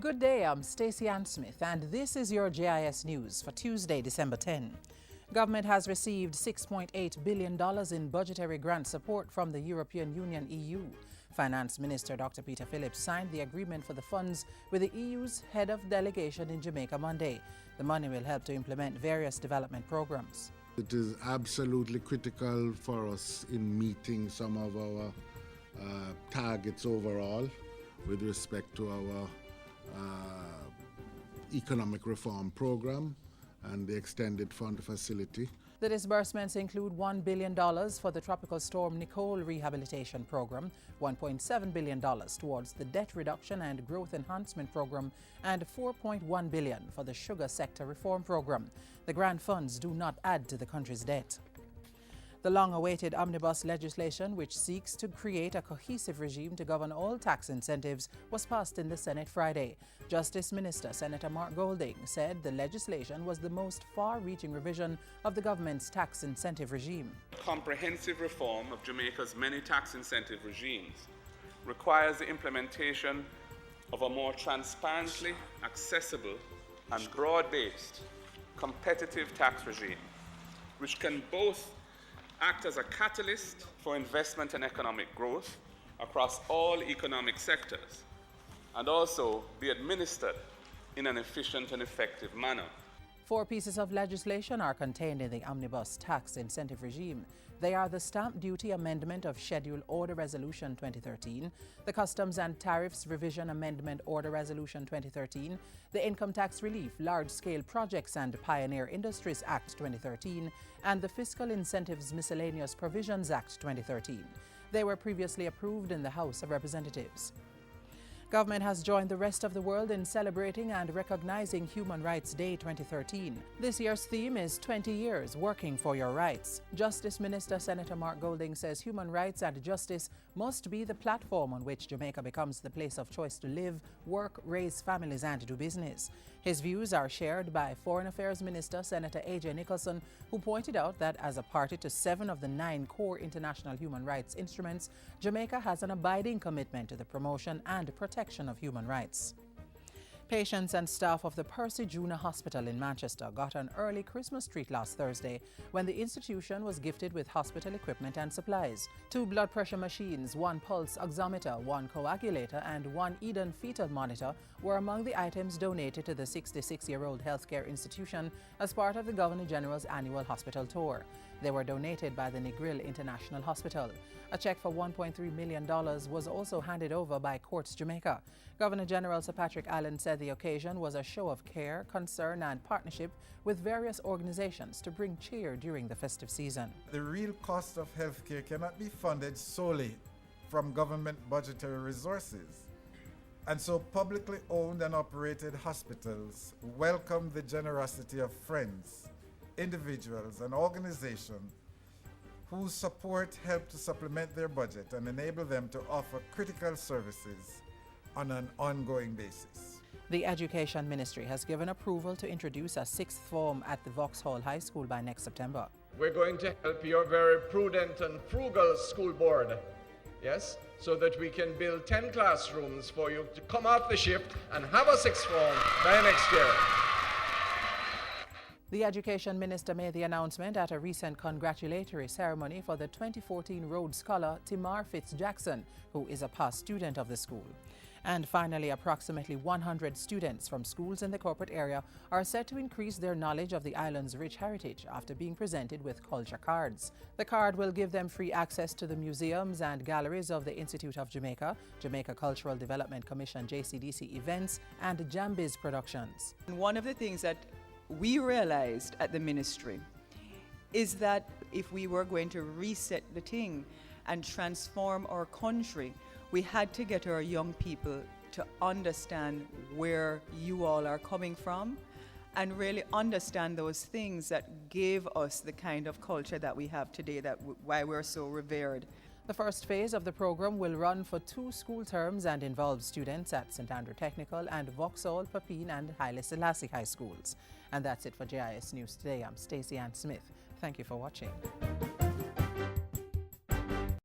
Good day, I'm Stacey Ann Smith, and this is your JIS News for Tuesday, December 10. Government has received $6.8 billion in budgetary grant support from the European Union (EU). Finance Minister Dr. Peter Phillips signed the agreement for the funds with the EU's head of delegation in Jamaica Monday. The money will help to implement various development programs. It is absolutely critical for us in meeting some of our targets overall with respect to our economic reform program and the extended fund facility. The disbursements include $1 billion for the Tropical Storm Nicole Rehabilitation Program, $1.7 billion towards the Debt Reduction and Growth Enhancement Program, and $4.1 billion for the Sugar Sector Reform Program. The grant funds do not add to the country's debt. The long-awaited omnibus legislation, which seeks to create a cohesive regime to govern all tax incentives, was passed in the Senate Friday. Justice Minister Senator Mark Golding said the legislation was the most far-reaching revision of the government's tax incentive regime. Comprehensive reform of Jamaica's many tax incentive regimes requires the implementation of a more transparently accessible and broad-based competitive tax regime, which can both act as a catalyst for investment and economic growth across all economic sectors, and also be administered in an efficient and effective manner. 4 pieces of legislation are contained in the Omnibus Tax Incentive Regime. They are the Stamp Duty Amendment of Schedule Order Resolution 2013, the Customs and Tariffs Revision Amendment Order Resolution 2013, the Income Tax Relief, Large-Scale Projects and Pioneer Industries Act 2013, and the Fiscal Incentives Miscellaneous Provisions Act 2013. They were previously approved in the House of Representatives. Government has joined the rest of the world in celebrating and recognizing Human Rights Day 2013. This year's theme is 20 years working for your rights. Justice Minister Senator Mark Golding says human rights and justice must be the platform on which Jamaica becomes the place of choice to live, work, raise families and do business. His views are shared by Foreign Affairs Minister Senator A.J. Nicholson, who pointed out that as a party to 7 of the 9 core international human rights instruments, Jamaica has an abiding commitment to the promotion and protection of human rights. Patients and staff of the Percy Junior Hospital in Manchester got an early Christmas treat last Thursday when the institution was gifted with hospital equipment and supplies. 2 blood pressure machines, 1 pulse oximeter, 1 coagulator and 1 Eden fetal monitor were among the items donated to the 66-year-old healthcare institution as part of the Governor-General's annual hospital tour. They were donated by the Negril International Hospital. A check for $1.3 million was also handed over by Courts Jamaica. Governor-General Sir Patrick Allen said the occasion was a show of care, concern and partnership with various organizations to bring cheer during the festive season. The real cost of healthcare cannot be funded solely from government budgetary resources. And so publicly owned and operated hospitals welcome the generosity of friends, individuals and organizations whose support help to supplement their budget and enable them to offer critical services on an ongoing basis. The Education Ministry has given approval to introduce a 6th form at the Vauxhall High School by next September. We're going to help your very prudent and frugal school board, yes, so that we can build 10 classrooms for you to come off the shift and have a 6th form by next year. The Education Minister made the announcement at a recent congratulatory ceremony for the 2014 Rhodes Scholar Timar Fitz-Jackson, who is a past student of the school. And finally, approximately 100 students from schools in the corporate area are set to increase their knowledge of the island's rich heritage after being presented with culture cards. The card will give them free access to the museums and galleries of the Institute of Jamaica, Jamaica Cultural Development Commission JCDC events, and Jambiz Productions. One of the things that we realized at the ministry is that if we were going to reset the thing and transform our country, we had to get our young people to understand where you all are coming from and really understand those things that gave us the kind of culture that we have today, why we're so revered. The first phase of the program will run for 2 school terms and involve students at St. Andrew Technical and Vauxhall, Papine and Haile Selassie High Schools. And that's it for JIS News Today. I'm Stacey Ann Smith. Thank you for watching.